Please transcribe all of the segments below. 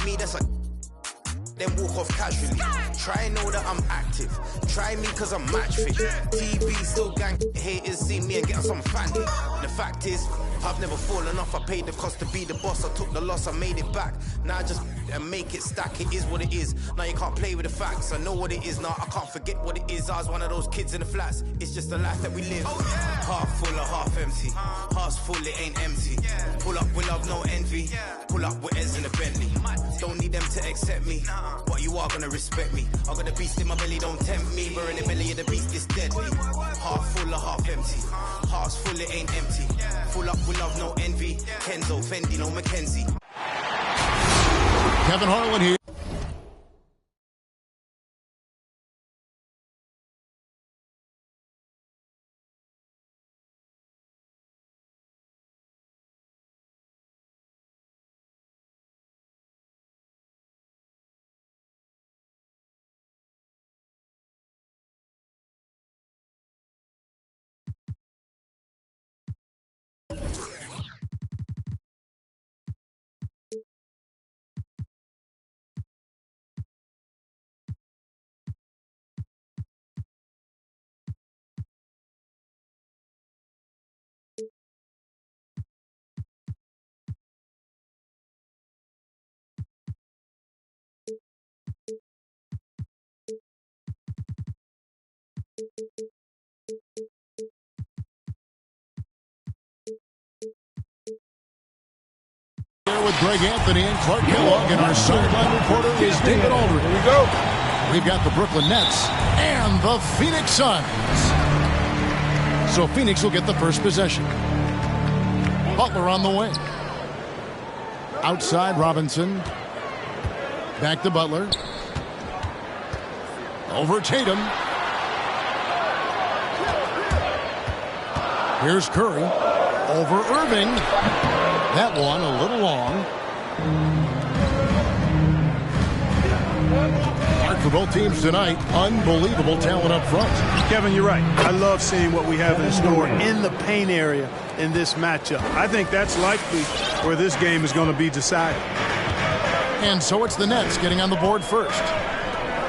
me, that's a then walk off casually. Try know that I'm active. Try me cause I'm match fit. TB still gang haters see me and get on some fancy. The fact is, I've never fallen off. I paid the cost to be the boss. I took the loss, I made it back. Now I just and make it stack. It is what it is. Now you can't play with the facts. I know what it is now. I can't forget what it is. I was one of those kids in the flats. It's just the life that we live. Half full or half empty. Heart's full, it ain't empty. Pull up with love, no envy. Pull up with Eds in the Bentley. Don't need them to accept me, but you are gonna respect me. I got a beast in my belly, don't tempt me. We're in the belly of the beast, it's deadly. Half full or half empty. Heart's full, it ain't empty. Full up with love, no envy. Kenzo, Fendi, no Mackenzie. Kevin Harlan here. With Greg Anthony and Clark Kellogg, and our sideline reporter is David Aldridge. Here we go. We've got the Brooklyn Nets and the Phoenix Suns. So Phoenix will get the first possession. Butler on the wing. Outside Robinson. Back to Butler. Over Tatum. Here's Curry. Over Irving. That one a little long. Hard for both teams tonight. Unbelievable talent up front. Kevin, you're right. I love seeing what we have in store in the paint area in this matchup. I think that's likely where this game is going to be decided. And so it's the Nets getting on the board first.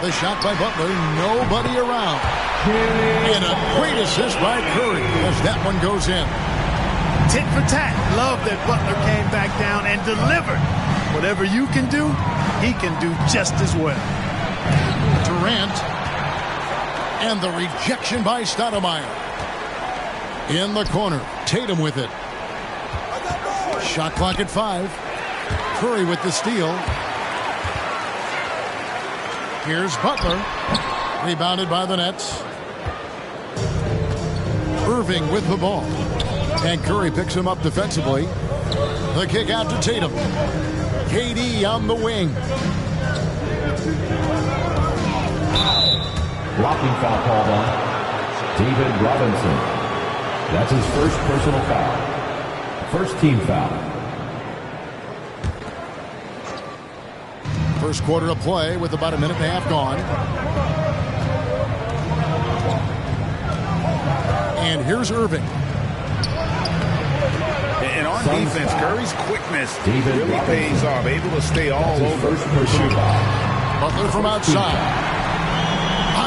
The shot by Butler, nobody around. And a great assist by Curry as that one goes in. Tit for tat. Love that Butler came back down and delivered. Whatever you can do, he can do just as well. Durant. And the rejection by Stoudemire. In the corner. Tatum with it. Shot clock at 5. Curry with the steal. Here's Butler. Rebounded by the Nets. Irving with the ball. And Curry picks him up defensively. The kick out to Tatum. KD on the wing. Blocking foul called on David Robinson. That's his first personal foul. First team foul. First quarter of play with about a minute and a half gone. And here's Irving. And on defense, Curry's quickness David really Robinson. pays off. Able to stay all over. Butler from outside.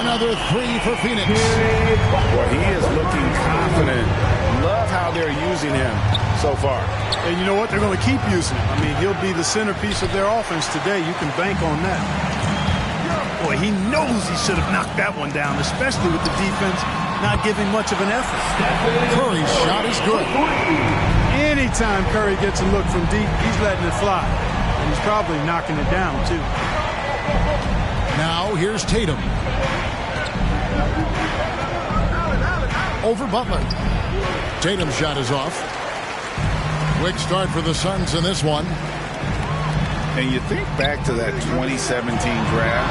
Another three for Phoenix. Well, he is looking confident. Love how they're using him so far. And you know what? They're going to keep using him. I mean, he'll be the centerpiece of their offense today. You can bank on that. Boy, he knows he should have knocked that one down, especially with the defense not giving much of an effort. Curry's shot is good. Anytime Curry gets a look from deep, he's letting it fly. And he's probably knocking it down, too. Now here's Tatum. Over Butler. Tatum's shot is off. Quick start for the Suns in this one. And you think back to that 2017 draft,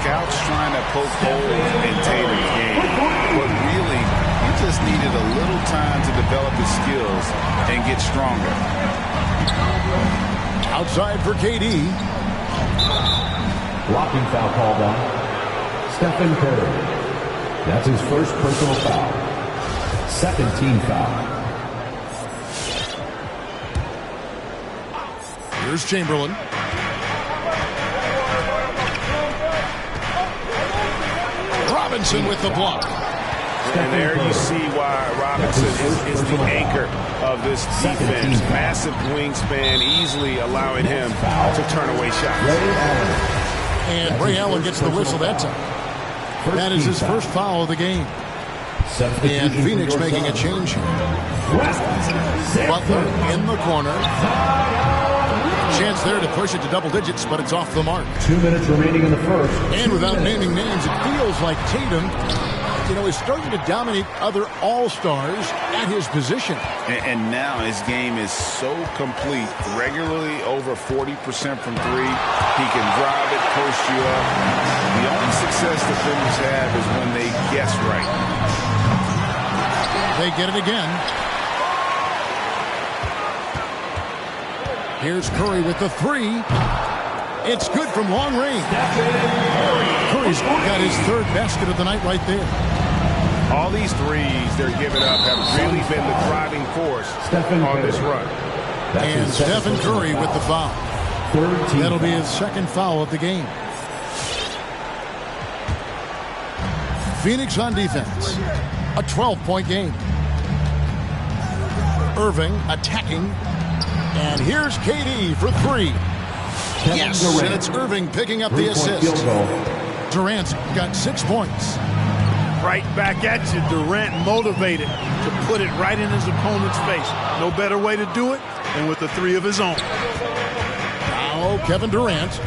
scouts trying to poke holes in Tatum's game. But really, he just needed a little time to develop his skills and get stronger. Outside for KD. Blocking foul called on Stephen Curry. That's his first personal foul. Second team foul. Here's Chamberlain. Robinson with the block. And there you see why Robinson is the anchor of this defense. Massive wingspan, easily allowing him to turn away shots. And Ray Allen gets the whistle that time. That is his first foul of the game. And Phoenix making a change here. Butler in the corner. Chance there to push it to double digits, but it's off the mark. 2 minutes remaining in the first. And without naming names, it feels like Tatum, is starting to dominate other all-stars at his position. And now his game is so complete. Regularly over 40% from three. He can drive it, post you up. The only success defenders have is when they guess right. They get it again. Here's Curry with the three. It's good from long range. Curry's got his third basket of the night right there. All these threes they're giving up have really been the driving force on this run. And Stephen Curry with the foul. That'll be his second foul of the game. Phoenix on defense. A 12-point game. Irving attacking. And here's KD for three. Yes, and it's Irving picking up the assist. Durant's got 6 points. Right back at you. Durant motivated to put it right in his opponent's face. No better way to do it than with the three of his own. Now Kevin Durant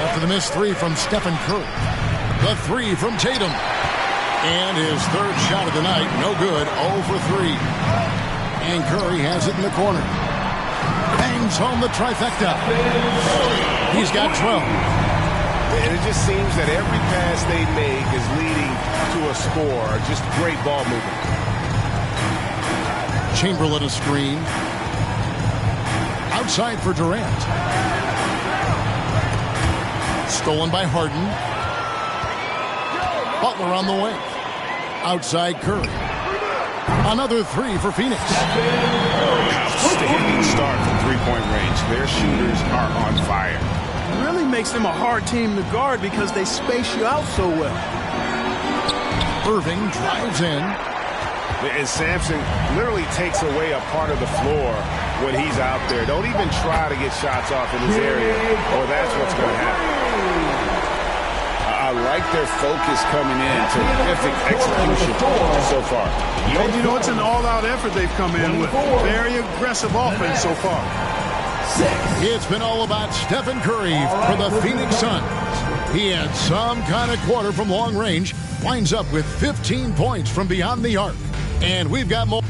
after the missed three from Stephen Curry. The three from Tatum. And his third shot of the night, no good, 0 for 3. And Curry has it in the corner. Bangs home the trifecta. He's got 12. And it just seems that every pass they make is leading to a score. Just great ball movement. Chamberlain a screen. Outside for Durant. Stolen by Harden. Butler on the way. Outside Curry. Another three for Phoenix. Outstanding start from three-point range. Their shooters are on fire. It really makes them a hard team to guard because they space you out so well. Irving drives in. And Sampson literally takes away a part of the floor when he's out there. Don't even try to get shots off in his area, or that's what's going to happen. I like their focus coming in. Terrific execution so far. And it's an all-out effort they've come in with. Very aggressive offense so far. It's been all about Stephen Curry for the Phoenix Suns. He had some kind of quarter from long range. Winds up with 15 points from beyond the arc. And we've got more.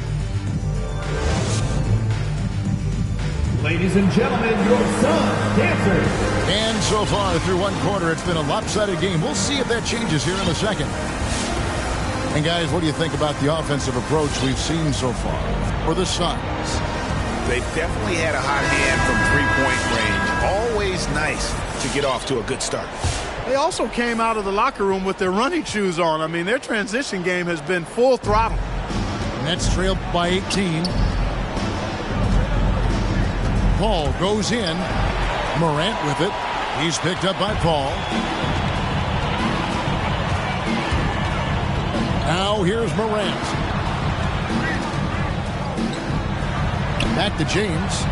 Ladies and gentlemen, your Suns dancers. And so far through one quarter, it's been a lopsided game. We'll see if that changes here in a second. And guys, what do you think about the offensive approach we've seen so far for the Suns? They've definitely had a hot hand from three-point range. Always nice to get off to a good start. They also came out of the locker room with their running shoes on. I mean, their transition game has been full throttle. Nets trailed by 18. Paul goes in. Morant with it. He's picked up by Paul. Now here's Morant. Back to James.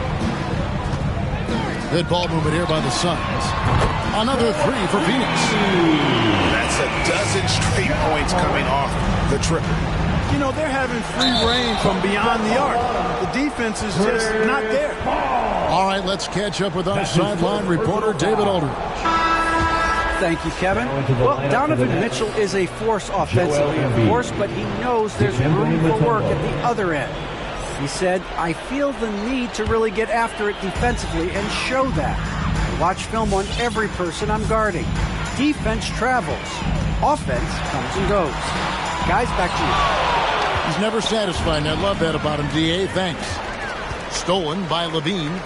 Good ball movement here by the Suns. Another three for Phoenix. That's a dozen straight points coming off the triple. They're having free reign from beyond the arc. The defense is just not there. All right, let's catch up with our sideline reporter, David Aldridge. Thank you, Kevin. Well, Donovan Mitchell is a force offensively, of course, but he knows there's room for work at the other end. He said, I feel the need to really get after it defensively and show that. I watch film on every person I'm guarding. Defense travels. Offense comes and goes. Guys, back to you. He's never satisfied, and I love that about him, D.A. Thanks. Stolen by Levine.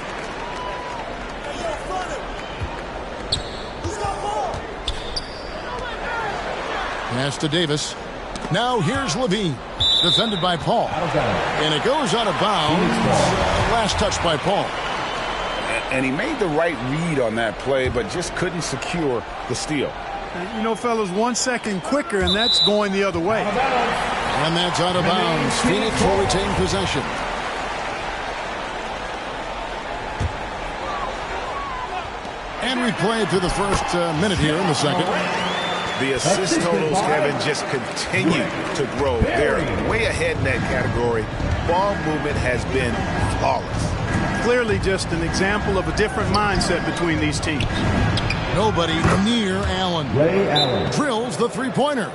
Pass to Davis. Now here's Levine. Defended by Paul. And it goes out of bounds. Last touch by Paul. And he made the right read on that play, but just couldn't secure the steal. You know, fellas, 1 second quicker, and that's going the other way. And that's out of bounds. Phoenix will retain possession. And we played through the first minute here in the second. The assist totals, Kevin, just continue to grow. They're way ahead in that category. Ball movement has been flawless. Clearly just an example of a different mindset between these teams. Nobody near Allen. Ray Allen Drills the three-pointer.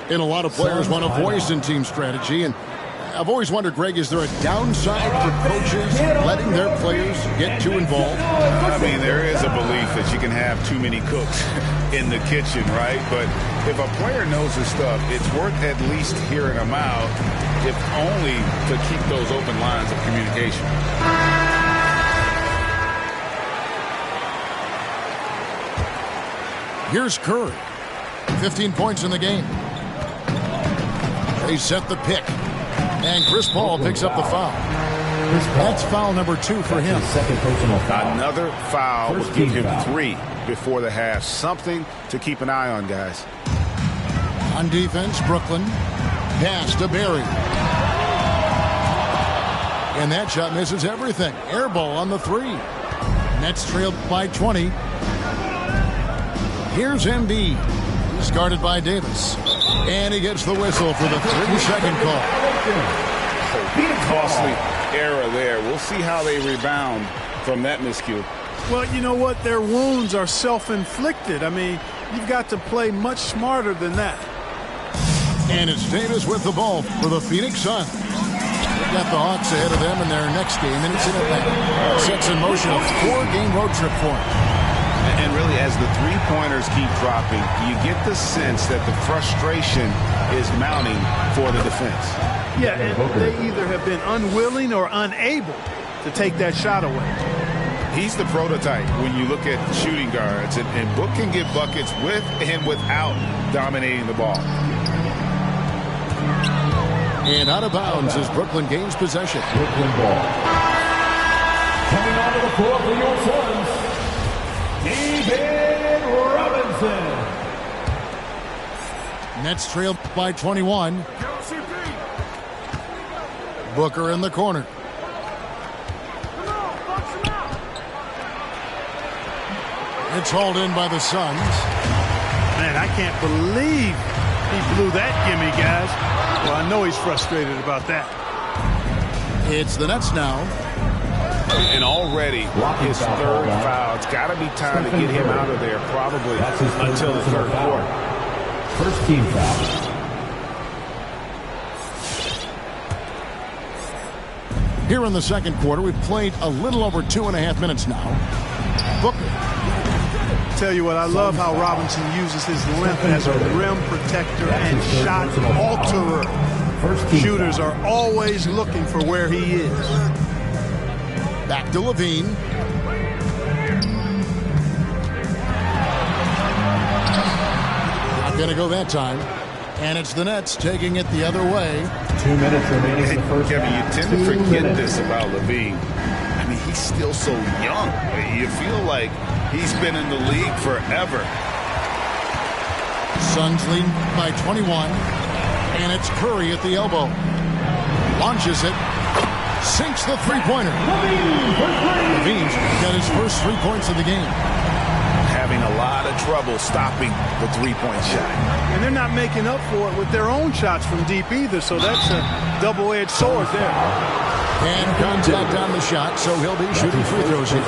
And a lot of players want a voice in team strategy. And I've always wondered, Greg, is there a downside for coaches letting their players get too involved? I mean, there is a belief that you can have too many cooks in the kitchen, right? But if a player knows his stuff, it's worth at least hearing them out, if only to keep those open lines of communication. Here's Curry. 15 points in the game. They set the pick. And Chris Paul picks up the foul. That's foul number 2 for him. Second personal foul. Another foul will give him 3 before the half. Something to keep an eye on, guys. On defense, Brooklyn. Pass to Barry. And that shot misses everything. Air ball on the 3. Nets trailed by 20. Here's Embiid. He's guarded by Davis. And he gets the whistle for the 3-second call. Costly error there. We'll see how they rebound from that miscue. Well, you know what? Their wounds are self-inflicted. I mean, you've got to play much smarter than that. And it's Davis with the ball for the Phoenix Suns. They've got the Hawks ahead of them in their next game, and it's in Atlanta. Sets in motion a 4-game road trip for them. And really, as the three-pointers keep dropping, you get the sense that the frustration is mounting for the defense. Yeah, and they either have been unwilling or unable to take that shot away. He's the prototype when you look at shooting guards, and Book can get buckets with and without dominating the ball. And out of bounds as Brooklyn gains possession. Brooklyn ball. Coming onto the floor for your Suns, David Robinson. Nets trailed by 21. Booker in the corner. It's hauled in by the Suns. Man, I can't believe he blew that gimme, guys. Well, I know he's frustrated about that. It's the Nets now. And already his third foul. It's got to be time to get him out of there, probably until the third quarter. First team foul. Here in the second quarter, we've played a little over 2.5 minutes now. Booker. Tell you what, I love how Robinson uses his length as a rim protector and shot alterer. Shooters are always looking for where he is. Back to Levine. Not going to go that time. And it's the Nets taking it the other way. 2 minutes remaining in the first Kevin, you half. tend to forget this about Levine. I mean, he's still so young. You feel like he's been in the league forever. Suns lead by 21. And it's Curry at the elbow. Launches it. Sinks the three-pointer. Levine's got his first 3 points of the game. Having a lot of trouble stopping the three-point shot. And they're not making up for it with their own shots from deep either, so that's a double-edged sword there. And contact on the shot, so he'll be shooting free throws here.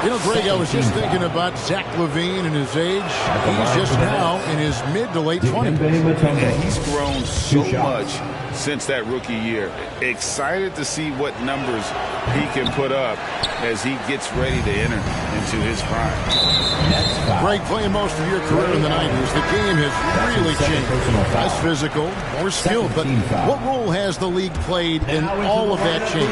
You know, Greg, I was just thinking about Zach LaVine and his age. He's just now in his mid to late 20s. And he's grown so much since that rookie year. Excited to see what numbers he can put up as he gets ready to enter into his prime. Greg, playing most of your career in the 90s, the game has really changed. Less physical, more skilled. But what role has the league played in all of that change?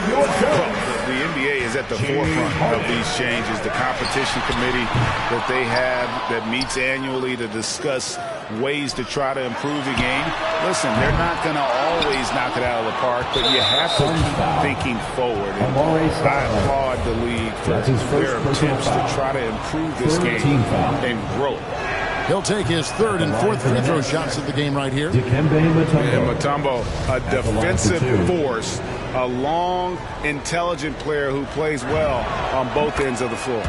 The NBA is at the forefront of these changes. The competition committee that they have that meets annually to discuss ways to try to improve the game. Listen, they're not going to always knock it out of the park, but you have to keep thinking forward. And I applaud the league for their attempts to try to improve this game and grow it. He'll take his third and fourth free throw shots of the game right here. Dikembe Mutombo. And Mutombo, a defensive force, a long, intelligent player who plays well on both ends of the floor.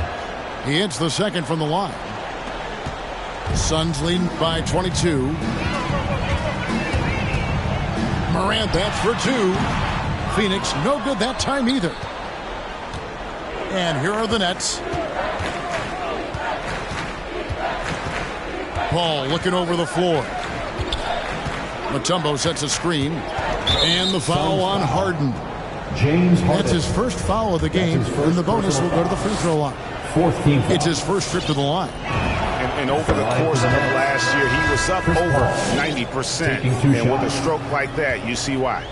He hits the second from the line. Suns leading by 22. Morant, that's for two. Phoenix, no good that time either. And here are the Nets. Paul looking over the floor. Mutombo sets a screen. And the foul on Harden. James Harden. That's his first foul of the game. And the bonus will go to the free throw line. Fourth team foul. It's his first trip to the line. And over the course of last year, he was up over 90%. And with a stroke like that, you see why.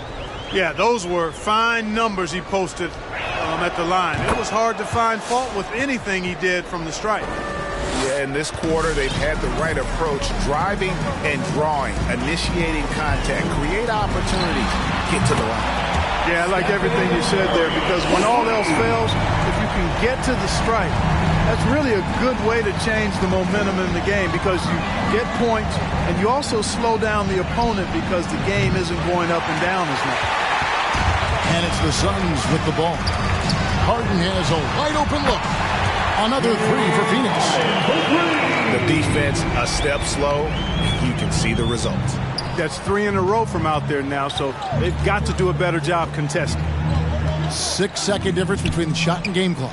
Yeah, those were fine numbers he posted at the line. It was hard to find fault with anything he did from the stripe. Yeah, in this quarter, they've had the right approach, driving and drawing, initiating contact, create opportunities, get to the line. Yeah, I like everything you said there, because when all else fails, if you can get to the stripe, that's really a good way to change the momentum in the game, because you get points and you also slow down the opponent because the game isn't going up and down as much. And it's the Suns with the ball. Harden has a wide open look. Another three for Phoenix. The defense a step slow. You can see the results. That's three in a row from out there now, so they've got to do a better job contesting. 6-second difference between the shot and game clock.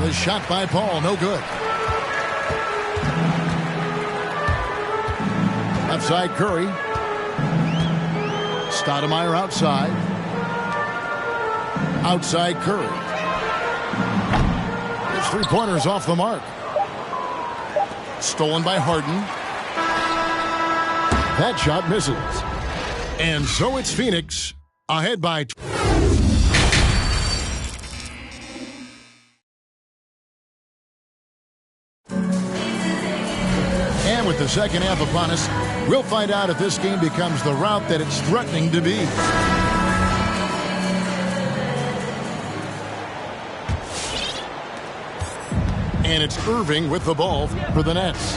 The shot by Paul, no good. Left side, Curry. Stoudemire outside. Outside, Curry. His three-pointers off the mark. Stolen by Harden. That shot misses. And so it's Phoenix ahead by... And with the second half upon us, we'll find out if this game becomes the route that it's threatening to be. And it's Irving with the ball for the Nets.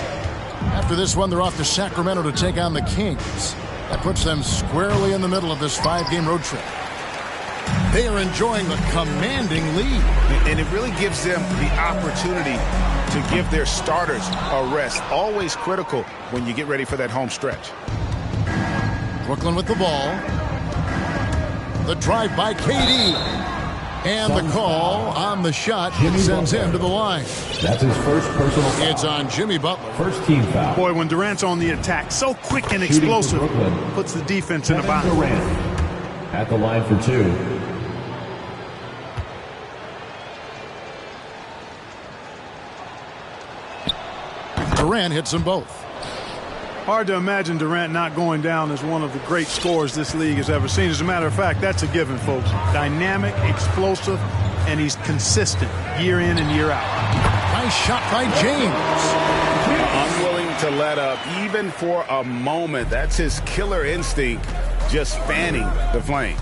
After this one, they're off to Sacramento to take on the Kings. That puts them squarely in the middle of this 5-game road trip. They are enjoying the commanding lead. And it really gives them the opportunity to give their starters a rest. Always critical when you get ready for that home stretch. Brooklyn with the ball. The drive by KD. And the call on the shot sends him to the line. That's his first personal foul. It's on Jimmy Butler. First team foul. Boy, when Durant's on the attack, so quick and explosive, puts the defense in a bind. Durant at the line for two. Durant hits them both. Hard to imagine Durant not going down as one of the great scorers this league has ever seen. As a matter of fact, that's a given, folks. Dynamic, explosive, and he's consistent year in and year out. Nice shot by James. Unwilling to let up, even for a moment. That's his killer instinct, just fanning the flames.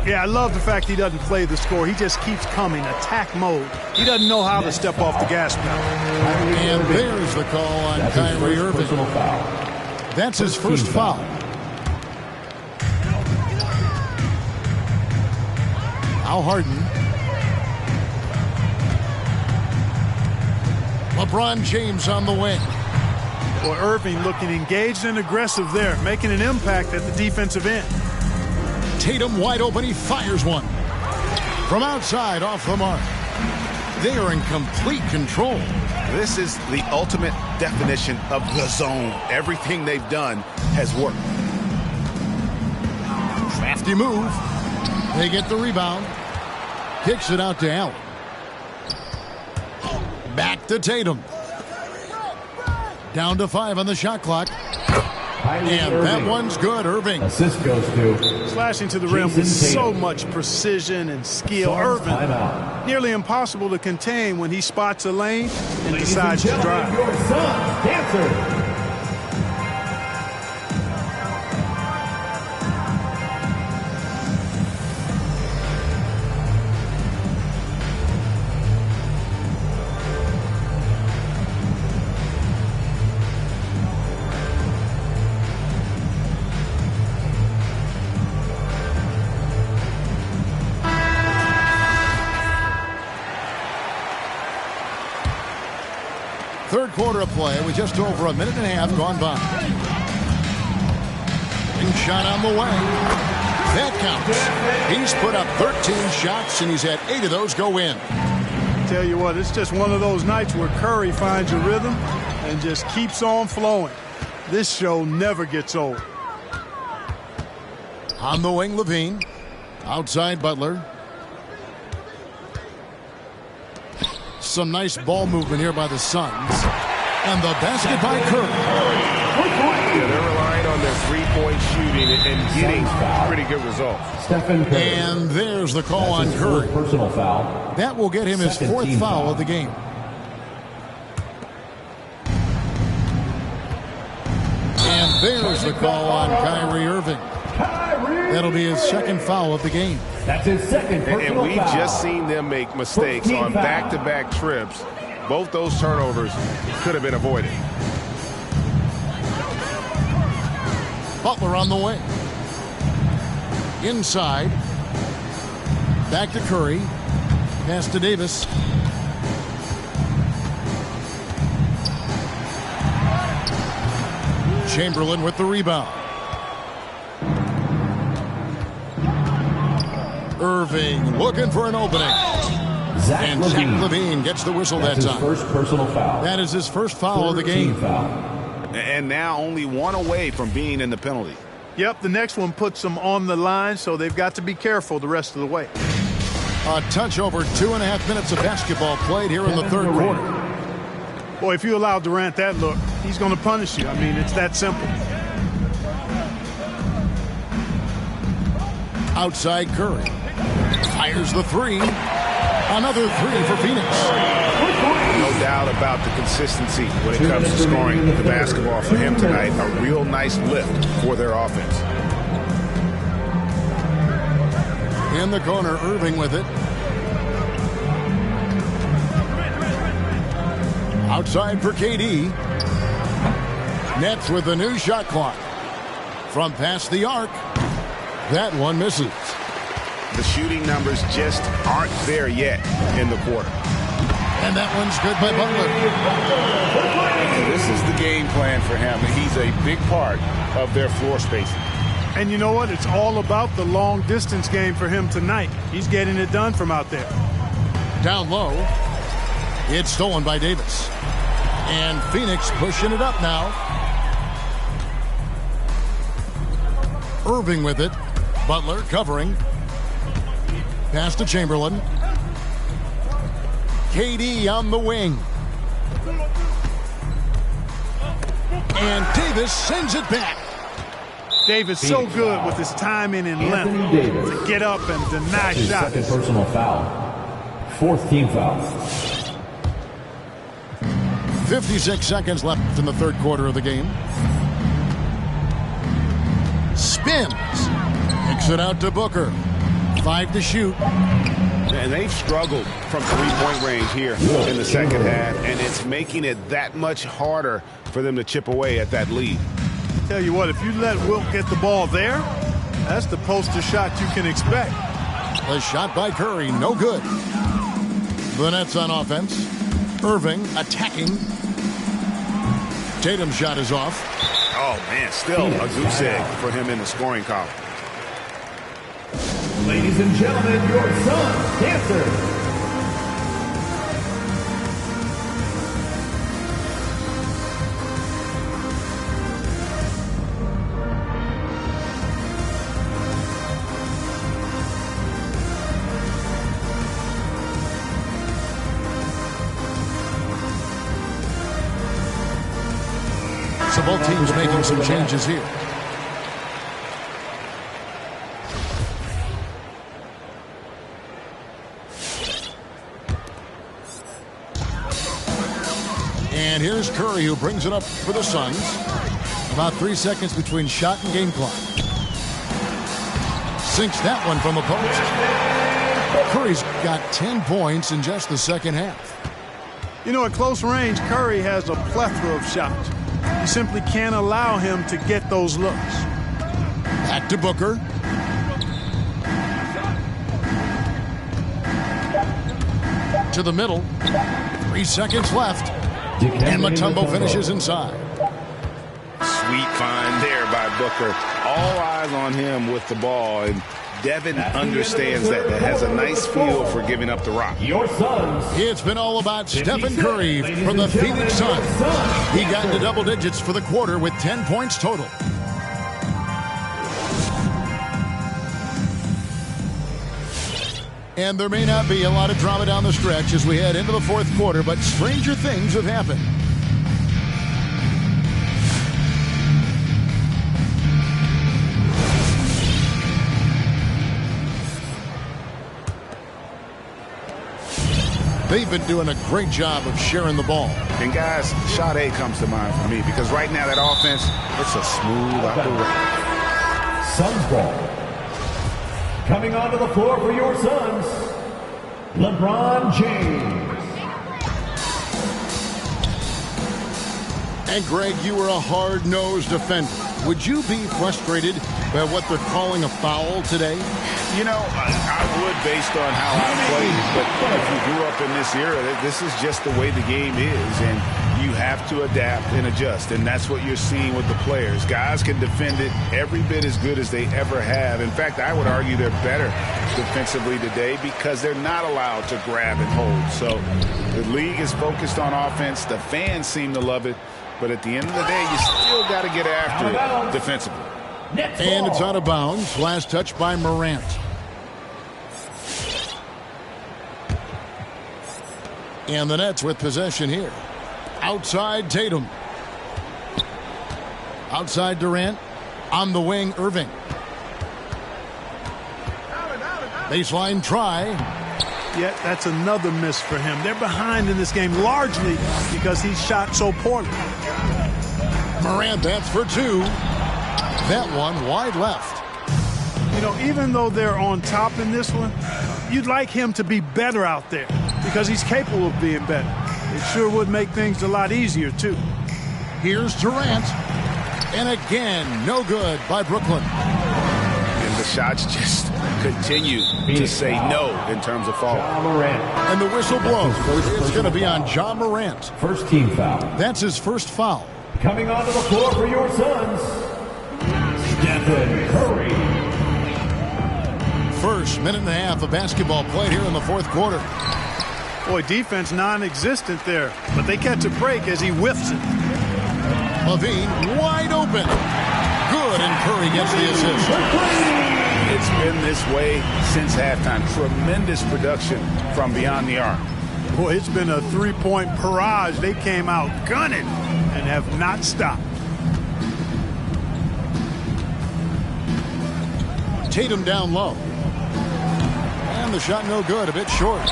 Yeah, I love the fact he doesn't play the score. He just keeps coming, attack mode. He doesn't know how to step off the gas pedal. And there's the call on Kyrie Irving. That's his first foul. Al Harden. LeBron James on the wing. Well, Irving looking engaged and aggressive there, making an impact at the defensive end. Tatum wide open. He fires one. From outside, off the mark. They are in complete control. This is the ultimate definition of the zone. Everything they've done has worked. Crafty move. They get the rebound. Kicks it out to Allen. Back to Tatum. Down to 5 on the shot clock. And that one's good, Irving. Assist goes to slashing to the rim with so much precision and skill. Irving, nearly impossible to contain when he spots a lane and decides to drive. Your son, Dancer. Third quarter of play with just over a minute and a half gone by. And shot on the way. That counts. He's put up 13 shots, and he's had 8 of those go in. Tell you what, it's just one of those nights where Curry finds a rhythm and just keeps on flowing. This show never gets old. On the wing, Levine. Outside, Butler. Some nice ball movement here by the Suns. And the basket by Curry. Yeah, they're relying on their three-point shooting and getting pretty good results. Stephen Curry. And there's the call on Curry. Personal foul. That will get him his 4th foul of the game. And there's the call on Kyrie Irving. That'll be his 2nd foul of the game. That's his 2nd personal And we foul. just seen them make mistakes on back-to-back trips. Both those turnovers could have been avoided. Butler on the way. Inside. Back to Curry. Pass to Davis. Chamberlain with the rebound. Irving looking for an opening. Zach Levine gets the whistle that That's time. his first personal foul. That is his first foul of the game. Foul. And now only one away from being in the penalty. Yep, the next one puts them on the line, so they've got to be careful the rest of the way. A touch over 2.5 minutes of basketball played here in the third quarter. Boy, if you allow Durant that look, he's going to punish you. I mean, it's that simple. Outside Curry. Fires the 3. Another 3 for Phoenix. No doubt about the consistency when it comes to scoring the basketball for him tonight. A real nice lift for their offense. In the corner, Irving with it. Outside for KD. Nets with the new shot clock. From past the arc. That one misses. The shooting numbers just aren't there yet in the quarter. And that one's good by Butler. This is the game plan for him. He's a big part of their floor spacing. And you know what? It's all about the long distance game for him tonight. He's getting it done from out there. Down low. It's stolen by Davis. And Phoenix pushing it up now. Irving with it. Butler covering. Pass to Chamberlain. KD on the wing. And Davis sends it back. Davis so good with his timing and length to get up and deny His shots. 2nd personal foul. 4th team foul. 56 seconds left in the third quarter of the game. Spins. Kicks it out to Booker. 5 to shoot. And they've struggled from three-point range here in the second half, and it's making it that much harder for them to chip away at that lead. Tell you what, if you let Wilt get the ball there, that's the poster shot you can expect. The shot by Curry, no good. The Nets on offense. Irving attacking. Tatum's shot is off. Oh, man, still a goose egg for him in the scoring column. Ladies and gentlemen, your Suns dancers. So both teams making some changes here. And here's Curry, who brings it up for the Suns. About 3 seconds between shot and game clock. Sinks that one from the post. Curry's got 10 points in just the second half. You know, at close range, Curry has a plethora of shots. You simply can't allow him to get those looks. Back to Booker. To the middle. 3 seconds left. And Mutombo finishes inside. Sweet find there by Booker. All eyes on him with the ball, and Devin understands that. Has a nice feel for giving up the rock. Your Suns. It's been all about Stephen Curry from the Phoenix Suns. He got into double digits for the quarter with 10 points total. And there may not be a lot of drama down the stretch as we head into the fourth quarter, but stranger things have happened. They've been doing a great job of sharing the ball. And guys, Sade comes to mind for me because right now that offense, it's a smooth operation. Suns ball. Coming onto the floor for your Suns, LeBron James. And Greg, you were a hard-nosed defender. Would you be frustrated by what they're calling a foul today? You know, I would based on how I played, but if you grew up in this era, this is just the way the game is, and you have to adapt and adjust, and that's what you're seeing with the players. Guys can defend it every bit as good as they ever have. In fact, I would argue they're better defensively today because they're not allowed to grab and hold. So the league is focused on offense. The fans seem to love it, but at the end of the day, you still got to get after it defensively. And it's out of bounds. Last touch by Morant. And the Nets with possession here. Outside Tatum. Outside Durant. On the wing, Irving. Baseline try. Yet that's another miss for him. They're behind in this game largely because he shot so poorly. Morant, that's for two. That one wide left. You know, even though they're on top in this one, you'd like him to be better out there because he's capable of being better. It sure would make things a lot easier, too. Here's Durant. And again, no good by Brooklyn. And the shots just continue to say no in terms of foul. And the whistle blows. It's going to be on Ja Morant. First team foul. That's his first foul. Coming onto the floor for your Suns, Stephen Curry. First minute and a half of basketball played here in the fourth quarter. Boy, defense non-existent there, but they catch a break as he whiffs it. LaVine wide open. Good, and Curry gets the assist. It's been this way since halftime. Tremendous production from beyond the arc. Boy, it's been a three-point barrage. They came out gunning and have not stopped. Tatum down low. And the shot no good, a bit short.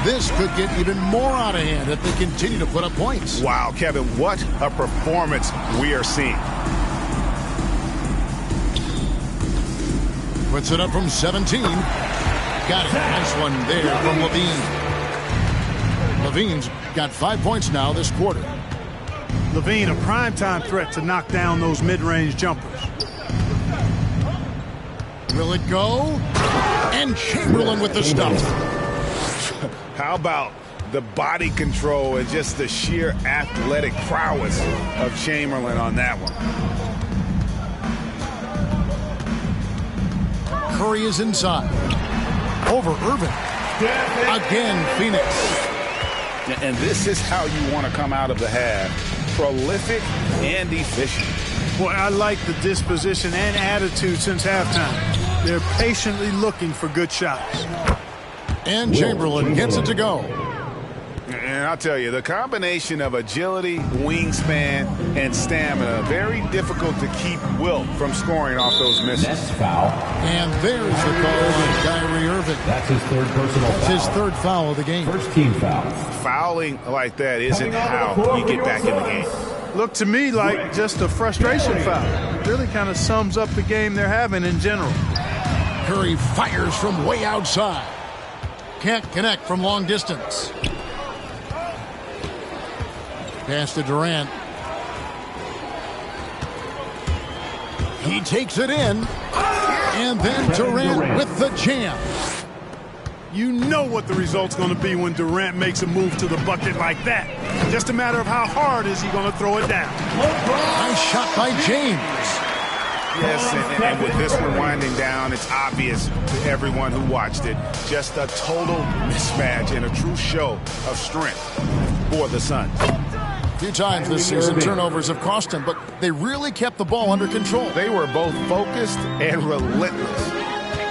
This could get even more out of hand if they continue to put up points. Wow, Kevin, what a performance we are seeing. Puts it up from 17. Got it. Nice one there from LaVine. LaVine's got 5 points now this quarter. LaVine, a primetime threat to knock down those mid-range jumpers. Will it go? And Chamberlain with the stuff. How about the body control and just the sheer athletic prowess of Chamberlain on that one? Curry is inside. Over Irving. Again, Phoenix. And this is how you want to come out of the half. Prolific and efficient. Boy, I like the disposition and attitude since halftime. They're patiently looking for good shots. And Chamberlain gets it to go. And I'll tell you, the combination of agility, wingspan, and stamina, very difficult to keep Wilt from scoring off those misses. Next foul. And there's the call with Kyrie Irving. That's his third personal foul. His third foul of the game. First team foul. Fouling like that isn't how you get back in the game. Looked to me like just a frustration foul. It really kind of sums up the game they're having in general. Curry fires from way outside. Can't connect from long distance. Pass to Durant. He takes it in. And then Durant with the jam. You know what the result's going to be when Durant makes a move to the bucket like that. Just a matter of how hard is he going to throw it down. Nice shot by James. Yes, and with this one winding down, it's obvious to everyone who watched it. Just a total mismatch and a true show of strength for the Suns. A few times this season, turnovers have cost him, but they really kept the ball under control. They were both focused and relentless.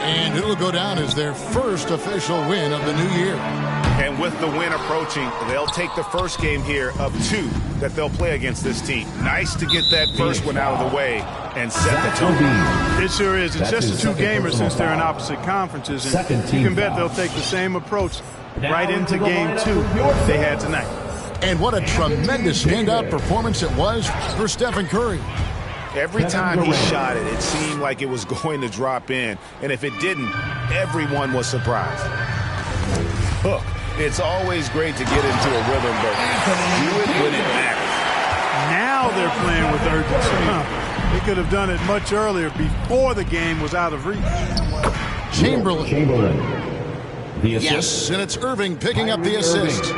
And it'll go down as their first official win of the new year. And with the win approaching, they'll take the first game here of 2 that they'll play against this team. Nice to get that first one out of the way and set the tone. It sure is. It's just a 2-gamer since they're in opposite conferences. And you can bet they'll take the same approach right into game 2 they had tonight. And what a tremendous standout performance it was for Stephen Curry. Every time he shot it, it seemed like it was going to drop in. And if it didn't, everyone was surprised. Look, it's always great to get into a rhythm, but do it when it matters. Now they're playing with urgency. They could have done it much earlier, before the game was out of reach. Chamberlain. The assist. Yes, and it's Irving picking up the assist.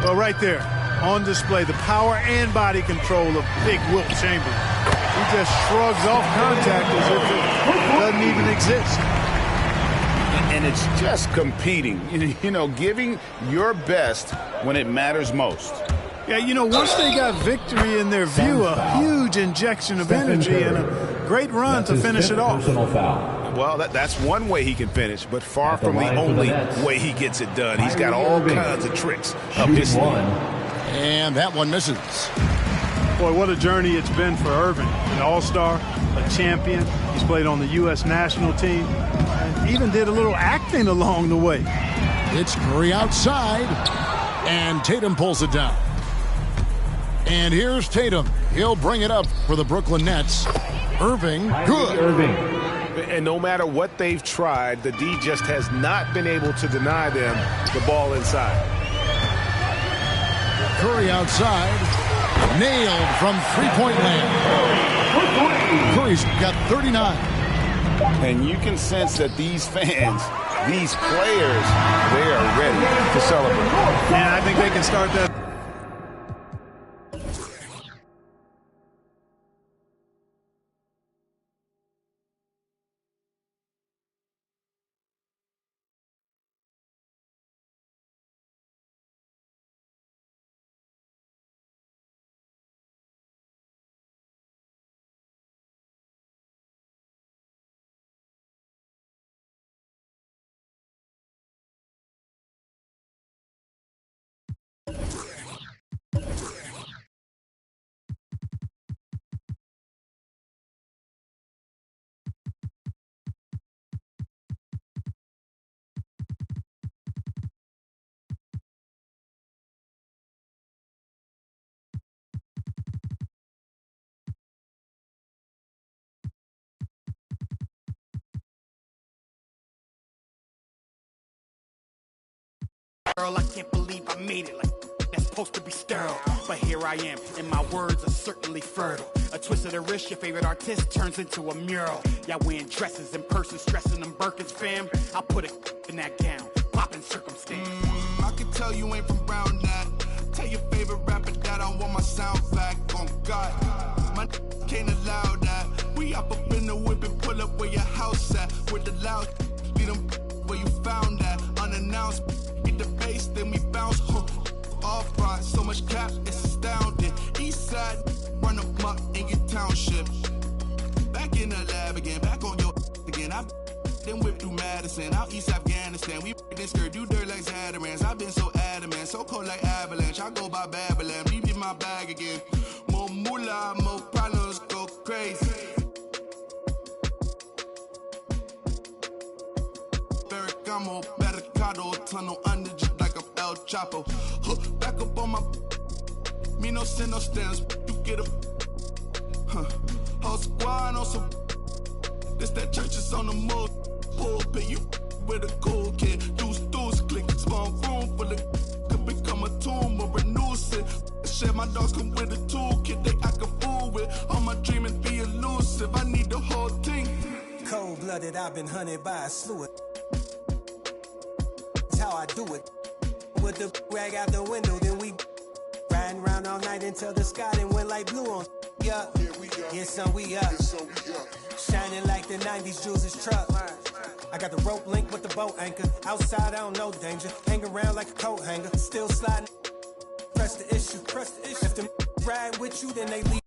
Well, right there, on display, the power and body control of big Wilt Chamberlain. He just shrugs off contact as if it doesn't even exist. And it's just competing, you know, giving your best when it matters most. Yeah, you know, once they got victory in their view, a huge injection of energy and a great run to finish it off. Well, that's one way he can finish, but far from the only way he gets it done. He's got all kinds of tricks up his sleeve. And that one misses. Boy, what a journey it's been for Irving. An all-star, a champion. He's played on the U.S. national team and even did a little acting along the way. It's Curry outside, and Tatum pulls it down. And here's Tatum. He'll bring it up for the Brooklyn Nets. Irving, good. And no matter what they've tried, the D just has not been able to deny them the ball inside. Curry outside. Nailed from three-point land. Curry's got 39. And you can sense that these fans, these players, they are ready to celebrate. And I think they can start that. Girl, I can't believe I made it. Like that's supposed to be sterile, but here I am, and my words are certainly fertile. A twist of the wrist, your favorite artist turns into a mural. Y'all wearing dresses in person, stressing them Birkins, fam. I'll put a in that gown, popping circumstance. I can tell you ain't from round that. Tell your favorite rapper that I want my sound back. On God, my can't allow that. We up in the whip and pull up where your house at. With the loud, beat them where you found that. Unannounced. The bass, then we bounce off right. So much cap, it's astounding. East side, run them up in your township. Back in the lab again, back on your again. I've then whipped through Madison, out East Afghanistan. We this skirt, do dirt like Zatarans. I've been so adamant, so cold like avalanche. I go by Babylon, leave in my bag again. More moolah, more problems, go crazy. Ferragamo, Barricado, tunnel under just like a El Chapo. Back up on my, me no send no stands, you get a, whole squad on some, this that church is on the move, pulpit, you with a cool kid, deuce, click, small room full of, could become a tomb or a nuisance. Shit, my dogs come with a toolkit, they act a fool with, all my dreaming be elusive, I need the whole thing. Cold-blooded, I've been hunted by a slew of do it. With the rag out the window, then we riding around all night until the sky then went like blue on. Yeah, yeah, son, we up. Shining like the 90s Jules' truck. I got the rope link with the boat anchor. Outside, I don't know danger. Hang around like a coat hanger. Still sliding. Press the issue. If them ride with you, then they leave.